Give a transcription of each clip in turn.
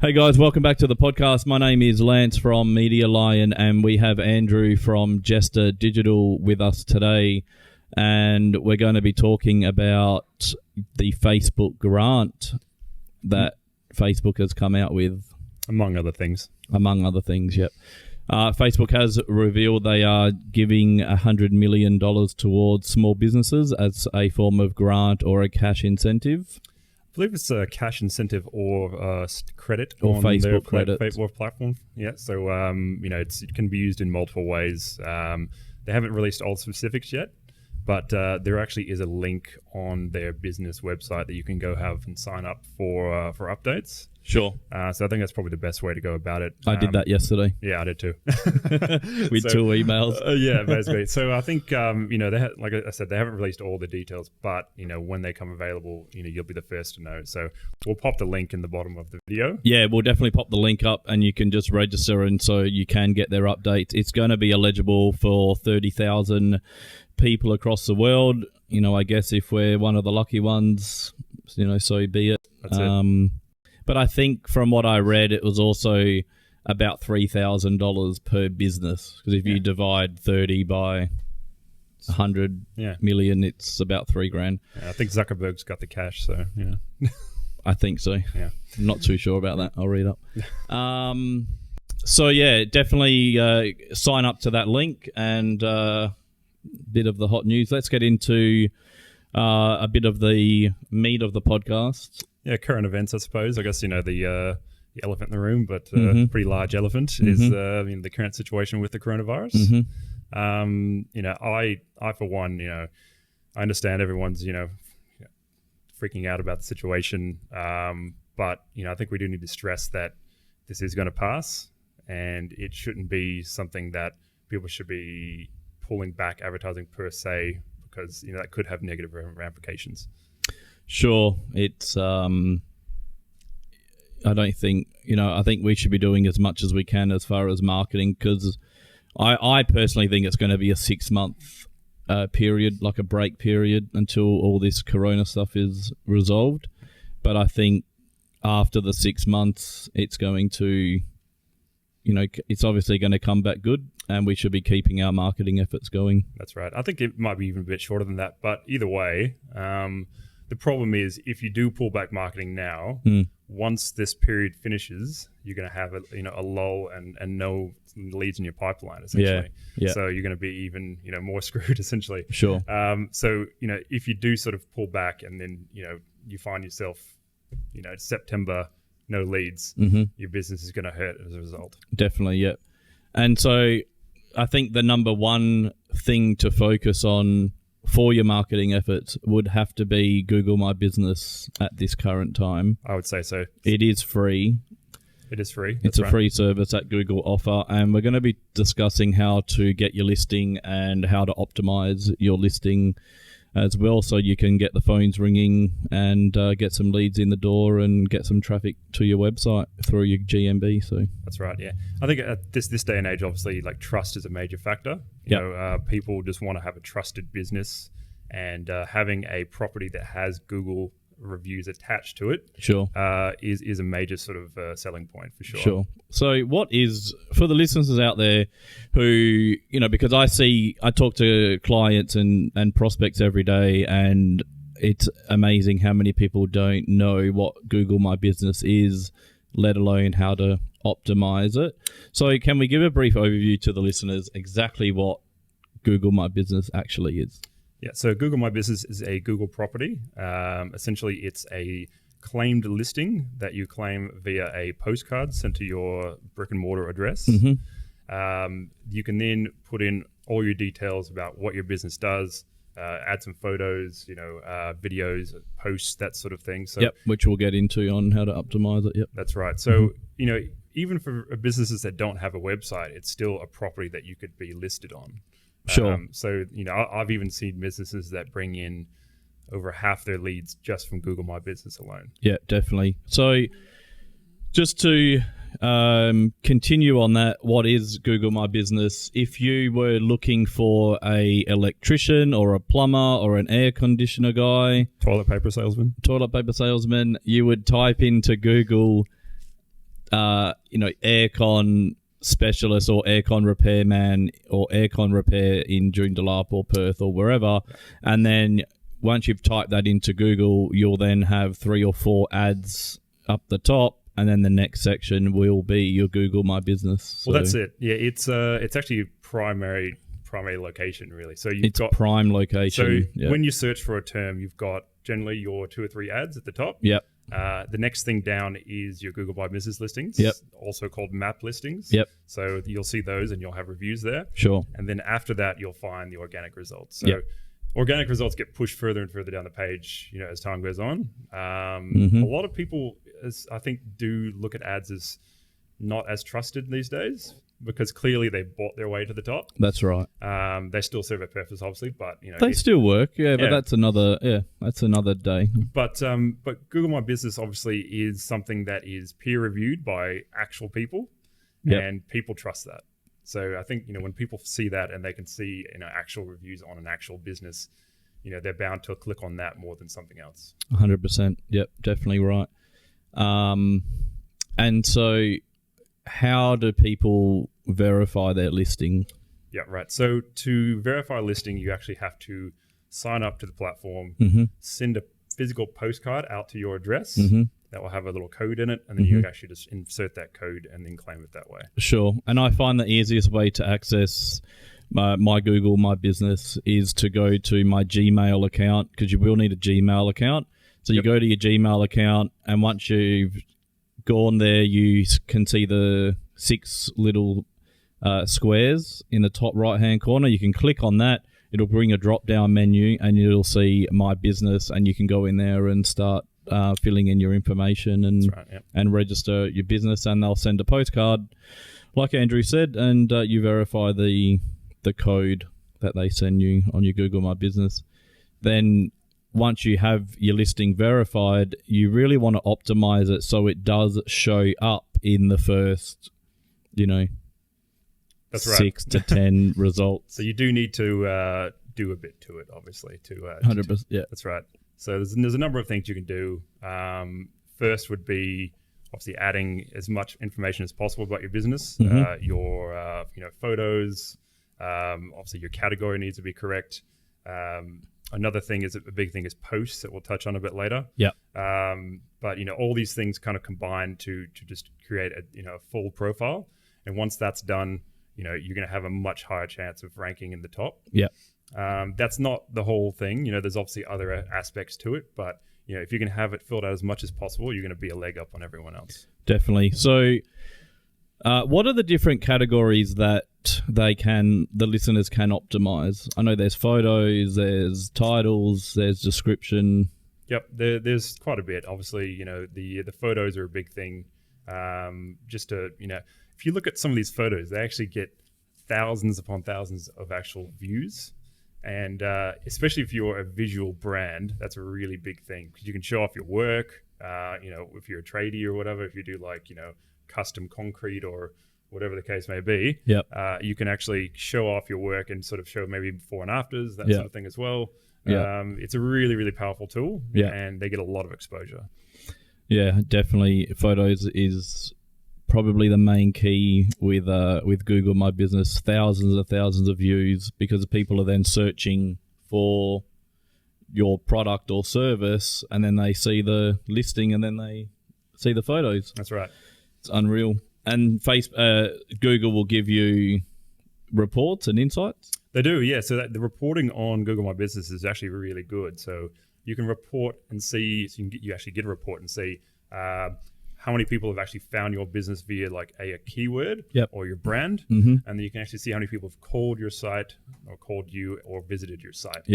Hey guys, welcome back to the podcast. My name is Lance from Media Lion, and we have Andrew from Jester Digital with us today. And we're going to be talking about the Facebook grant that Facebook has come out with. Among other things, yep. Facebook has revealed they are giving $100 million towards small businesses as a form of grant or a cash incentive. I believe it's a cash incentive or credit or on Facebook their credit Facebook platform. Yeah, so it can be used in multiple ways. They haven't released all specifics yet, but there actually is a link on their business website that you can go have and sign up for updates. Sure. So I think that's probably the best way to go about it. I did that yesterday. Yeah, I did too. With 2 emails. Yeah, basically. So I think, like I said, they haven't released all the details, but, when they come available, you'll be the first to know. So we'll pop the link in the bottom of the video. Yeah, we'll definitely pop the link up and you can just register, and so you can get their updates. It's going to be eligible for 30,000 people across the world. I guess if we're one of the lucky ones, so be it. That's it. But I think from what I read, it was also about $3,000 per business. Because if you divide 30 by 100 million, it's about $3,000. Yeah, I think Zuckerberg's got the cash, so yeah. I think so. Yeah, I'm not too sure about that. I'll read up. So yeah, definitely sign up to that link and bit of the hot news. Let's get into a bit of the meat of the podcast. Yeah, current events, I suppose. I guess, the elephant in the room, but pretty large elephant is the current situation with the coronavirus. I for one, I understand everyone's, freaking out about the situation. But, I think we do need to stress that this is going to pass, and it shouldn't be something that people should be pulling back advertising per se, because, that could have negative ramifications. Sure. It's, I don't think, I think we should be doing as much as we can as far as marketing, because I personally think it's going to be a 6-month period, like a break period until all this corona stuff is resolved. But I think after the 6 months, it's going to, it's obviously going to come back good, and we should be keeping our marketing efforts going. That's right. I think it might be even a bit shorter than that, but either way, the problem is if you do pull back marketing now, once this period finishes, you're going to have a lull and no leads in your pipeline, essentially. Yeah. So you're going to be even more screwed, essentially. Sure. So if you do sort of pull back and then you find yourself September no leads, your business is going to hurt as a result. Definitely, yeah. And so I think the number one thing to focus on for your marketing efforts would have to be Google My Business at this current time. I would say so. It is free. It is free. It's a free service that Google offer, and we're going to be discussing how to get your listing and how to optimize your listing as well, so you can get the phones ringing and get some leads in the door and get some traffic to your website through your GMB. So that's right. Yeah, I think at this day and age, obviously, like trust is a major factor. People just want to have a trusted business, and having a property that has Google reviews attached to it, is a major sort of selling point for sure. Sure. So what is, for the listeners out there who, because I talk to clients and prospects every day, and it's amazing how many people don't know what Google My Business is, let alone how to optimize it. So can we give a brief overview to the listeners exactly what Google My Business actually is? Yeah, so Google My Business is a Google property. Essentially, it's a claimed listing that you claim via a postcard sent to your brick and mortar address. You can then put in all your details about what your business does, add some photos, videos, posts, that sort of thing. So, which we'll get into on how to optimize it. Yep, that's right. So, even for businesses that don't have a website, it's still a property that you could be listed on. Sure. So, I've even seen businesses that bring in over half their leads just from Google My Business alone. Yeah, definitely. So just to continue on that, what is Google My Business? If you were looking for a electrician or a plumber or an air conditioner guy, toilet paper salesman, you would type into Google aircon specialist or aircon repairman or aircon repair in Joondalup or Perth or wherever, and then once you've typed that into Google, you'll then have 3 or 4 ads up the top, and then the next section will be your Google My Business. So well, that's it. Yeah, it's actually primary location, really. So it's prime location. So when you search for a term, you've got generally your 2 or 3 ads at the top. Yep. The next thing down is your Google My Business listings, also called map listings. Yep. So you'll see those and you'll have reviews there. Sure. And then after that, you'll find the organic results. So organic results get pushed further and further down the page, as time goes on. A lot of people, I think, do look at ads as not as trusted these days because clearly they bought their way to the top. That's right. They still serve a purpose, obviously, but they still work. Yeah, but that's another day. But Google My Business obviously is something that is peer reviewed by actual people, and people trust that. So I think when people see that and they can see actual reviews on an actual business, they're bound to click on that more than something else. 100%. Yep, definitely right. And so, how do people verify their listing? Yeah, right. So to verify a listing, you actually have to sign up to the platform, send a physical postcard out to your address. That will have a little code in it, and then you actually just insert that code and then claim it that way. Sure. And I find the easiest way to access my Google My Business is to go to my Gmail account, because you will need a Gmail account. So you go to your Gmail account, and once you've gone there, you can see the 6 little squares in the top right-hand corner. You can click on that. It'll bring a drop-down menu, and you'll see My Business, and you can go in there and start filling in your information and register your business, and they'll send a postcard, like Andrew said, and you verify the code that they send you on your Google My Business. Then once you have your listing verified, you really want to optimize it so it does show up in the first, That's right. 6 to 10 results. So you do need to do a bit to it, obviously. 100%. Yeah, that's right. So there's a number of things you can do. First would be obviously adding as much information as possible about your business, your photos. Obviously, your category needs to be correct. Another thing is a big thing is posts that we'll touch on a bit later. Yeah. But all these things kind of combine to just create a full profile. And once that's done, you're going to have a much higher chance of ranking in the top. Yeah. That's not the whole thing. There's obviously other aspects to it, but if you can have it filled out as much as possible, you're going to be a leg up on everyone else. Definitely. So, what are the different categories that the listeners can optimize? I know there's photos, there's titles, there's description. Yep, there's quite a bit. Obviously, the photos are a big thing. Just to if you look at some of these photos, they actually get thousands upon thousands of actual views. And especially if you're a visual brand, that's a really big thing because you can show off your work. If you're a tradie or whatever, if you do custom concrete or whatever the case may be, you can actually show off your work and sort of show maybe before and afters, that sort of thing as well. It's a really, really powerful tool, and they get a lot of exposure. Yeah, definitely. Photos is probably the main key with Google My Business. Thousands of views because people are then searching for your product or service, and then they see the listing, and then they see the photos. That's right. It's unreal. And Google will give you reports and insights? They do, yeah. So the reporting on Google My Business is actually really good. So you can report and see, you actually get a report and see how many people have actually found your business via a keyword or your brand. And then you can actually see how many people have called your site or called you or visited your site.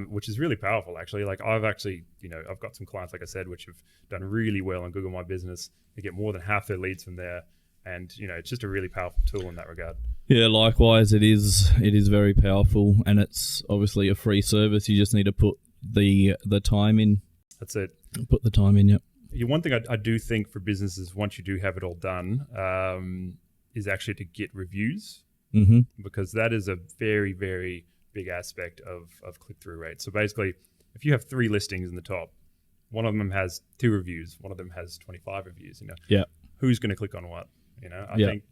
Which is really powerful, actually. I've actually, I've got some clients, like I said, which have done really well on Google My Business. They get more than half their leads from there. And, it's just a really powerful tool in that regard. Yeah, likewise, it is very powerful, and it's obviously a free service. You just need to put the time in. That's it. Put the time in, yep. One thing I do think for businesses, once you do have it all done, is actually to get reviews, because that is a very, very big aspect of click-through rate. So basically, if you have 3 listings in the top, one of them has 2 reviews, one of them has 25 reviews. who's going to click on what. I think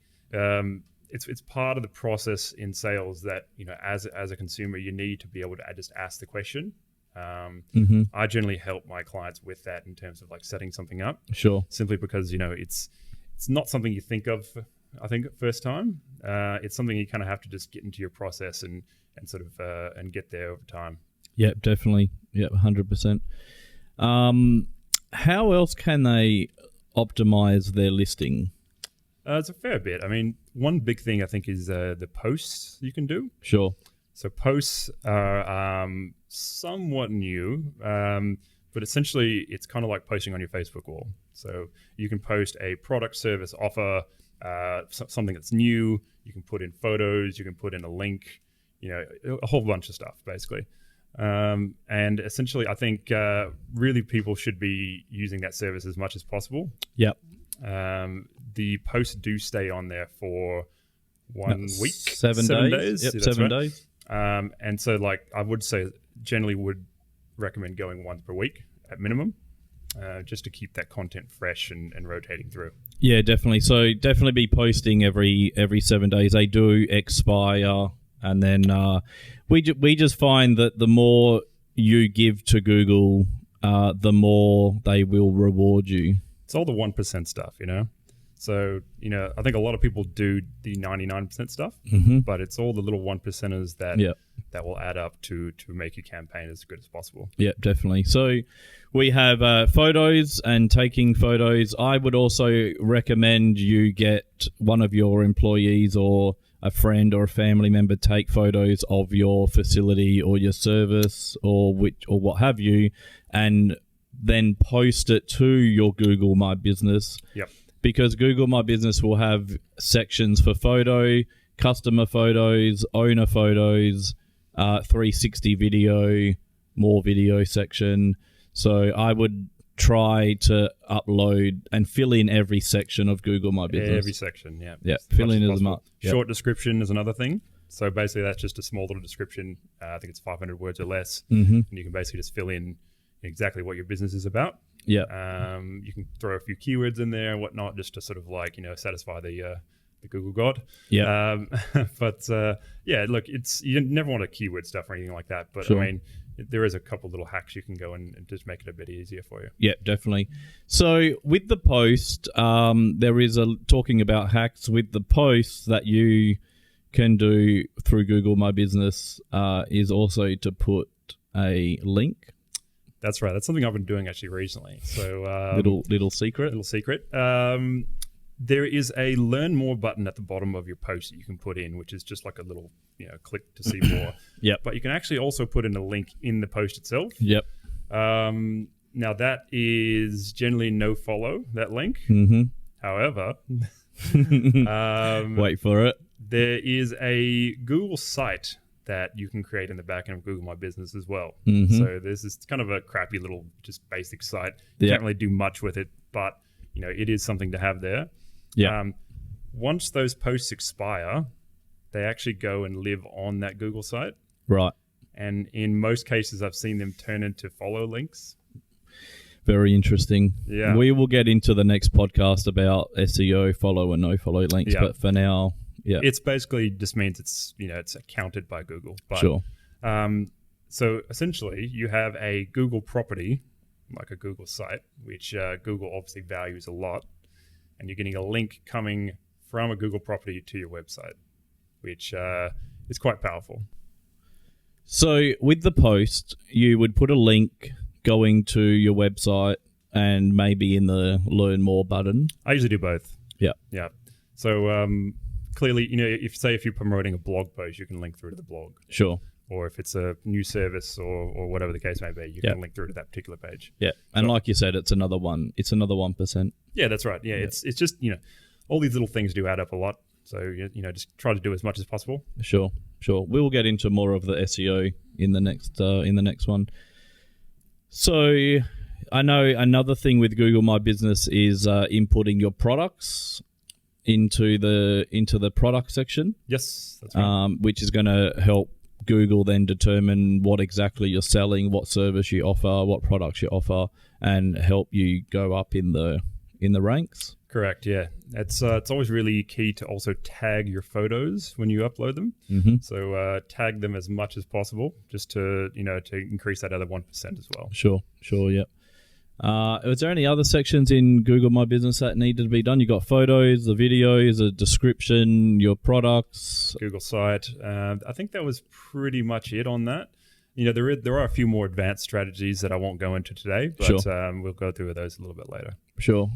it's part of the process in sales that as a consumer you need to be able to just ask the question. I generally help my clients with that in terms of like setting something up. Sure. Simply because it's not something you think of, I think, first time. It's something you kind of have to just get into your process and sort of and get there over time. Yep, definitely. Yep, 100%. How else can they optimize their listing? It's a fair bit. I mean, one big thing I think is the posts you can do. Sure. So posts are somewhat new, but essentially it's kind of like posting on your Facebook wall. So you can post a product, service, offer, something that's new. You can put in photos. You can put in a link. A whole bunch of stuff basically. And essentially, I think really people should be using that service as much as possible. Yep. The posts do stay on there for 1 week, 7 days. Yep, yeah, 7 right. days. And so, like, I would say, generally would recommend going once per week at minimum, just to keep that content fresh and rotating through. Yeah, definitely. So definitely be posting every 7 days. They do expire, and then we just find that the more you give to Google, the more they will reward you. It's all the 1% stuff, So, I think a lot of people do the 99% stuff, but it's all the little 1%ers that will add up to make your campaign as good as possible. Yeah, definitely. So we have photos and taking photos. I would also recommend you get one of your employees or a friend or a family member take photos of your facility or your service or what have you, and then post it to your Google My Business. Yep. Because Google My Business will have sections for photo, customer photos, owner photos, 360 video, more video section. So I would try to upload and fill in every section of Google My Business. Every section, yeah. Yeah, fill in as much. Yep. Short description is another thing. So basically that's just a small little description. I think it's 500 words or less. And you can basically just fill in exactly what your business is about. Yeah. You can throw a few keywords in there and whatnot just to sort of like, satisfy the Google God. Yeah. But look, you never want a keyword stuff or anything like that. But sure. I mean, there is a couple little hacks you can go and just make it a bit easier for you. Yeah, definitely. So with the post, there is talking about hacks with the posts that you can do through Google My Business is also to put a link. That's right. That's something I've been doing actually recently. So little secret. Little secret. There is a learn more button at the bottom of your post that you can put in, which is just like a little click to see more. Yep. But you can actually also put in a link in the post itself. Yep. Now that is generally no follow, that link. However, wait for it. There is a Google site that you can create in the back end of Google My Business as well. So this is kind of a crappy little just basic site. You can't really do much with it, but it is something to have there. Yeah. Once those posts expire, they actually go and live on that Google site. Right. And in most cases, I've seen them turn into follow links. Very interesting. Yeah. We will get into the next podcast about SEO, follow and no follow links, but for now, yeah. It's basically just means it's accounted by Google. But, sure. So essentially, you have a Google property, like a Google site, which Google obviously values a lot, and you're getting a link coming from a Google property to your website, which is quite powerful. So with the post, you would put a link going to your website and maybe in the Learn More button. I usually do both. Yeah. Yeah. So clearly, if you're promoting a blog post, you can link through to the blog. Sure. Or if it's a new service or whatever the case may be, you can link through to that particular page. Yeah. And like you said, it's another 1%. Yeah, that's right. Yeah. It's just, all these little things do add up a lot. So, just try to do as much as possible. Sure. We'll get into more of the SEO in the next one. So I know another thing with Google My Business is inputting your products into the product section. Yes, that's right. Which is going to help Google then determine what exactly you're selling, what service you offer, what products you offer, and help you go up in the ranks. Correct. Yeah, it's always really key to also tag your photos when you upload them. Mm-hmm. So tag them as much as possible, just to to increase that other 1% as well. Sure. Yeah. Was there any other sections in Google My Business that needed to be done? You got photos, the videos, a description, your products. Google site. I think that was pretty much it on that. There are a few more advanced strategies that I won't go into today, but Sure. we'll go through those a little bit later. Sure.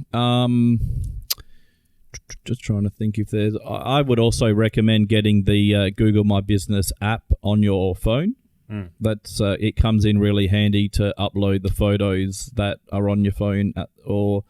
Just trying to think if there's... I would also recommend getting the Google My Business app on your phone. That's it comes in really handy to upload the photos that are on your phone, or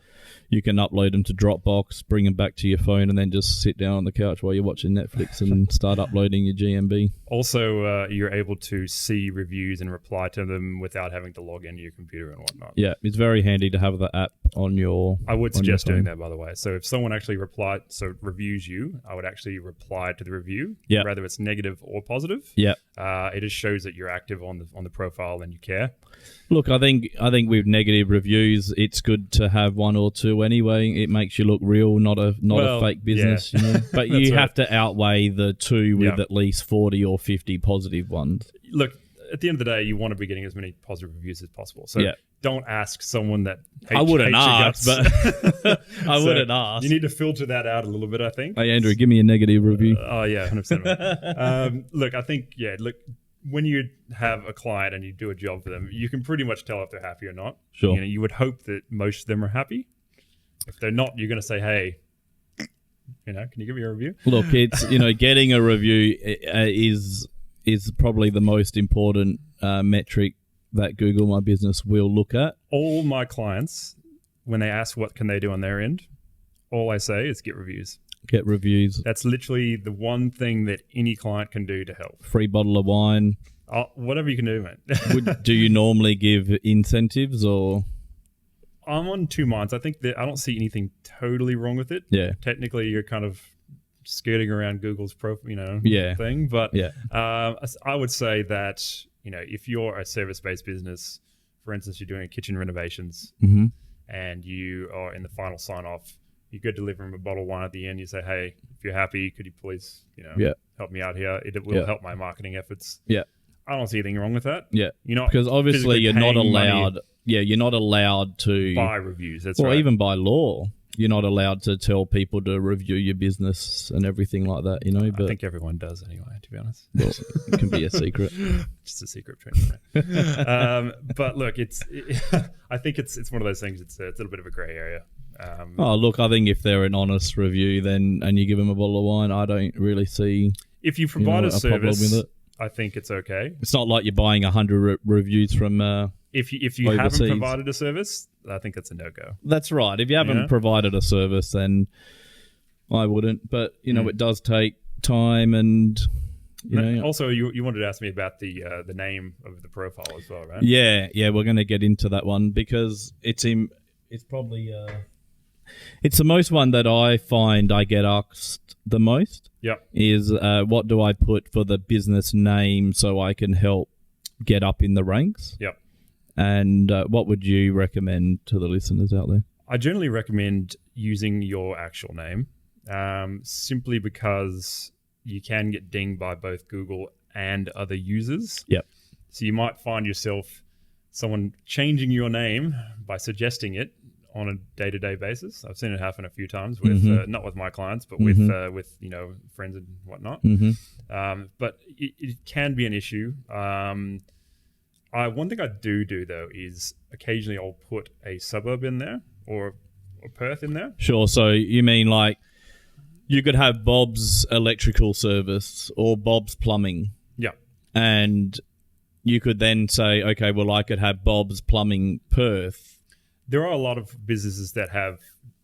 you can upload them to Dropbox, bring them back to your phone, and then just sit down on the couch while you're watching Netflix and start uploading your GMB. Also, you're able to see reviews and reply to them without having to log into your computer and whatnot. Yeah, it's very handy to have the app on your... I would suggest doing that, by the way. So if someone actually reviews you, I would actually reply to the review, whether it's negative or positive. Yeah. It just shows that you're active on the profile and you care. Look, I think with negative reviews, it's good to have one or two anyway. It makes you look real, not a fake business. Yeah. But you have to outweigh the two with at least 40 or 50 positive ones. Look, at the end of the day, you want to be getting as many positive reviews as possible. So don't ask someone that hates, I wouldn't hates your ask, guts. but I wouldn't ask. You need to filter that out a little bit, I think. Hey, Andrew, give me a negative review. Oh, yeah, 100%. Look, I think, when you have a client and you do a job for them, you can pretty much tell if they're happy or not. Sure. You would hope that most of them are happy. If they're not, you're going to say, hey, can you give me a review? Look, it's, getting a review is probably the most important metric that Google My Business will look at. All my clients, when they ask what can they do on their end, all I say is get reviews. Get reviews. That's literally the one thing that any client can do to help. Free bottle of wine. Whatever you can do, mate. Do you normally give incentives or? I'm on two minds. I think that I don't see anything totally wrong with it. Yeah. Technically, you're kind of skirting around Google's thing. But I would say that, if you're a service-based business, for instance, you're doing kitchen renovations and you are in the final sign-off, you could deliver them a bottle of wine at the end. You say, hey, if you're happy, could you please, help me out here? It will help my marketing efforts. Yeah. I don't see anything wrong with that. Yeah. Because obviously you're not allowed. Yeah, you're not allowed to buy reviews. That's right. Or even by law, you're not allowed to tell people to review your business and everything like that. But I think everyone does anyway. To be honest, well, it can be a secret. Just a secret between but look, I think it's one of those things. It's a little bit of a grey area. Look, I think if they're an honest review, and you give them a bottle of wine, I don't really see. If you provide a problem service, with it. I think it's okay. It's not like you're buying 100 reviews from. If you overseas. haven't provided a service, I think that's a no-go. That's right. If you haven't provided a service, then I wouldn't. But it does take time, and Also, you wanted to ask me about the name of the profile as well, right? Yeah. We're going to get into that one because it's probably it's the most one that I find I get asked the most. Yep. Is what do I put for the business name so I can help get up in the ranks? Yep. And what would you recommend to the listeners out there? I generally recommend using your actual name, simply because you can get dinged by both Google and other users. Yep. So you might find yourself someone changing your name by suggesting it on a day-to-day basis. I've seen it happen a few times with not with my clients, but with friends and whatnot. But it can be an issue. One thing I do though is occasionally I'll put a suburb in there or Perth in there. Sure. So you mean like you could have Bob's Electrical Service or Bob's Plumbing. Yeah. And you could then say, okay, well, I could have Bob's Plumbing Perth. There are a lot of businesses that have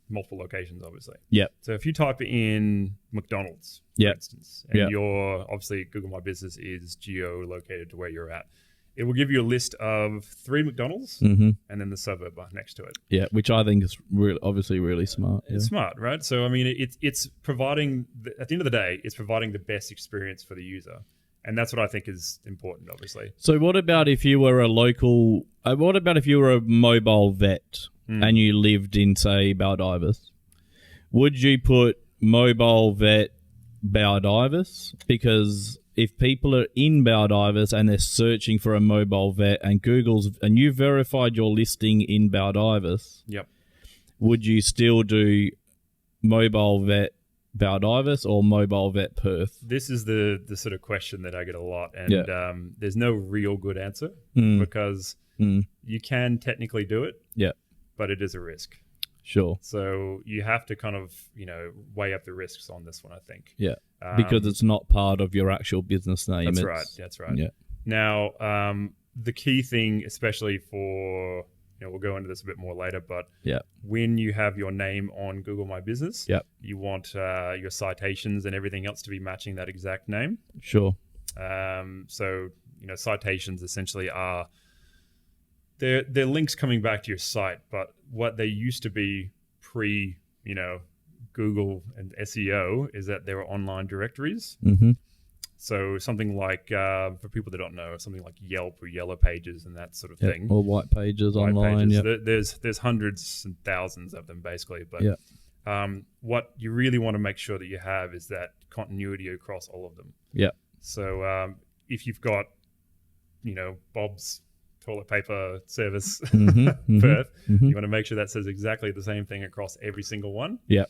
multiple locations, obviously. Yep. So if you type in McDonald's, for instance, and your obviously Google My Business is geo-located to where you're at, it will give you a list of 3 McDonald's and then the suburb next to it. Yeah, which I think is obviously really smart. It's smart, right? So, I mean, it's providing, at the end of the day, it's providing the best experience for the user. And that's what I think is important, obviously. So what about if you were a mobile vet and you lived in, say, Baldivis? would you put mobile vet Baldivis? Because if people are in Baldivis and they're searching for a mobile vet and you verified your listing in Baldivis, Yep. would you still do mobile vet Baldivis or mobile vet Perth? This is the sort of question that I get a lot, and there's no real good answer because you can technically do it, but it is a risk. Sure. So you have to kind of, weigh up the risks on this one, I think. Yeah. Because it's not part of your actual business name. That's right. Yeah. Now, the key thing, especially for, we'll go into this a bit more later, but when you have your name on Google My Business, you want your citations and everything else to be matching that exact name. Sure. So, citations essentially are, they're links coming back to your site, but what they used to be pre, Google and SEO is that they were online directories. Mm-hmm. So something like, for people that don't know, something like Yelp or Yellow Pages and that sort of thing. Or white pages online. There's hundreds and thousands of them basically. But what you really want to make sure that you have is that continuity across all of them. Yeah. So if you've got, Bob's toilet paper service Perth, you want to make sure that says exactly the same thing across every single one. Yeah.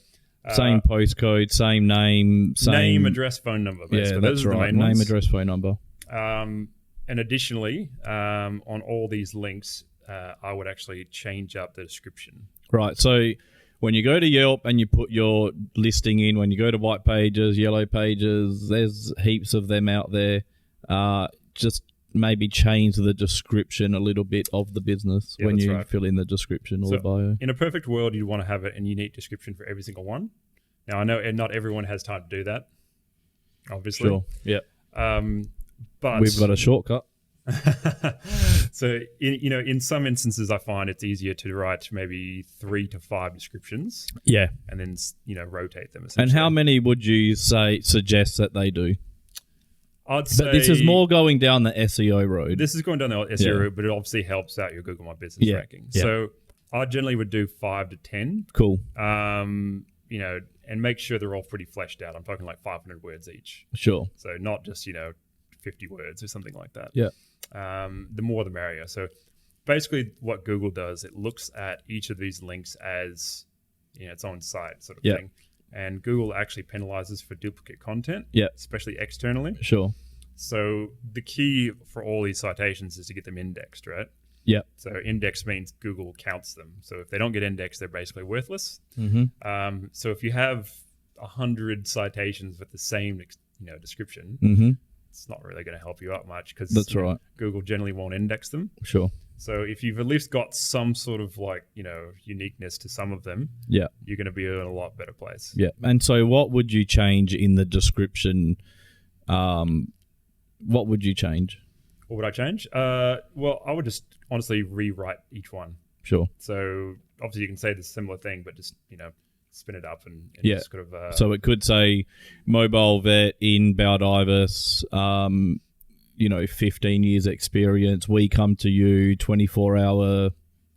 Same postcode, same name, name, address, phone number. Basically. Yeah, that's right. Name, address, phone number. And additionally, on all these links, I would actually change up the description. Right. So when you go to Yelp and you put your listing in, when you go to White Pages, Yellow Pages, there's heaps of them out there. Just maybe change the description a little bit of the business when you fill in the description or the bio. In a perfect world, you'd want to have a unique description for every single one. Now, I know not everyone has time to do that, obviously. Sure, yeah. But we've got a shortcut. So, in some instances, I find it's easier to write maybe 3 to 5 descriptions. Yeah. And then, rotate them. And how many would you suggest that they do? I'd say... But this is more going down the SEO road. This is going down the SEO road, but it obviously helps out your Google My Business ranking. Yeah. So I generally would do 5 to 10. Cool. And make sure they're all pretty fleshed out. I'm talking like 500 words each. Sure. So not just, 50 words or something like that. Yeah. The more the merrier. So basically what Google does, it looks at each of these links as, its own site sort of thing. And Google actually penalizes for duplicate content, especially externally. Sure. So the key for all these citations is to get them indexed, right? Yeah. So index means Google counts them. So if they don't get indexed, they're basically worthless. Mm-hmm. So if you have 100 citations with the same, description, it's not really going to help you out much because that's right. Google generally won't index them. Sure. So if you've at least got some sort of uniqueness to some of them, you're going to be in a lot better place. Yeah. And so what would you change in the description? What would you change? What would I change? Well, I would just honestly rewrite each one. Sure. So obviously you can say the similar thing, but just, spin it up and just kind of... So it could say mobile vet in Baldivis, 15 years experience, we come to you, 24-hour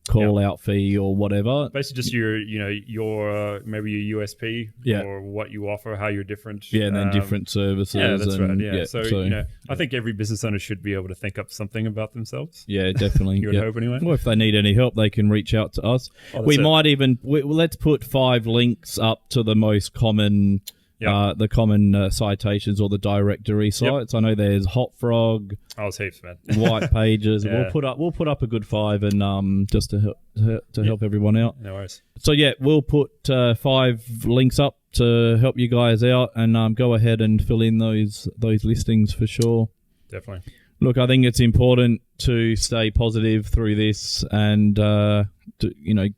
call out fee or whatever. Basically just your maybe your USP or what you offer, how you're different. Yeah, and then different services. Yeah, that's right. Yeah. So, I think every business owner should be able to think up something about themselves. Yeah, definitely. You would hope anyway. Well, if they need any help, they can reach out to us. Let's put 5 links up to the most common... the common citations or the directory sites. I know there's Hot Frog. Oh, it's heaps, man. White Pages. We'll put up a good 5 and just to help everyone out. No worries. So we'll put 5 links up to help you guys out, and go ahead and fill in those listings for sure. Definitely. Look, I think it's important to stay positive through this and to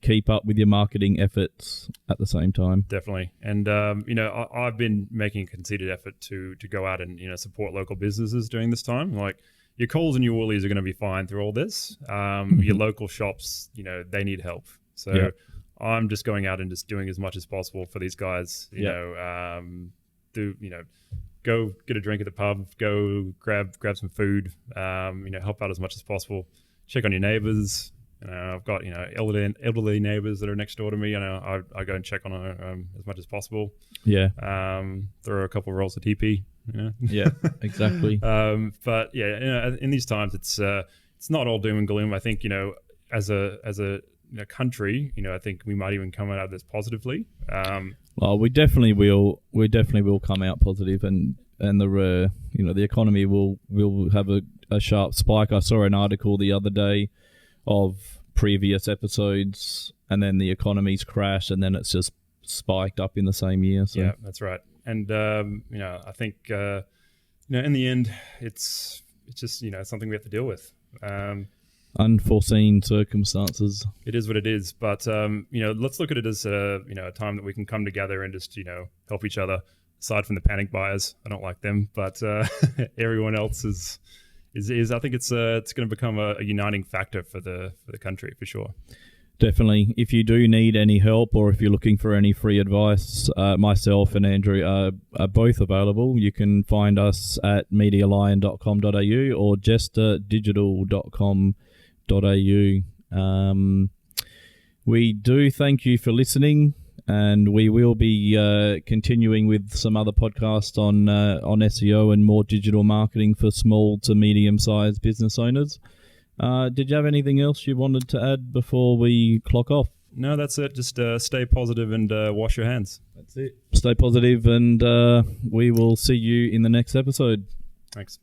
keep up with your marketing efforts at the same time. Definitely. And I've been making a concerted effort to go out and support local businesses during this time. Like your Coles and your Woolies are going to be fine through all this. Your local shops, they need help. So I'm just going out and just doing as much as possible for these guys. Go get a drink at the pub, go grab some food, help out as much as possible. Check on your neighbors, I've got elderly neighbors that are next door to me, and I go and check on them as much as possible. Yeah. Throw a couple of rolls of TP. Yeah, exactly. But yeah, in these times, it's not all doom and gloom. I think as a country, I think we might even come out of this positively. Well, we definitely will. We definitely will come out positive, and the the economy will have a sharp spike. I saw an article the other day of previous episodes, and then the economy's crashed, and then it's just spiked up in the same year. So. Yeah, that's right. And I think in the end, it's just something we have to deal with. Unforeseen circumstances. It is what it is, but let's look at it as a time that we can come together and just help each other. Aside from the panic buyers, I don't like them, but everyone else is. I think it's going to become a uniting factor for the country for sure. Definitely. If you do need any help, or if you're looking for any free advice, myself and Andrew are both available. You can find us at medialion.com.au or jesterdigital.com.au. We do thank you for listening, and we will be continuing with some other podcasts on SEO and more digital marketing for small to medium-sized business owners. Did you have anything else you wanted to add before we clock off? No, that's it. Just stay positive and wash your hands. That's it. Stay positive, and we will see you in the next episode. Thanks.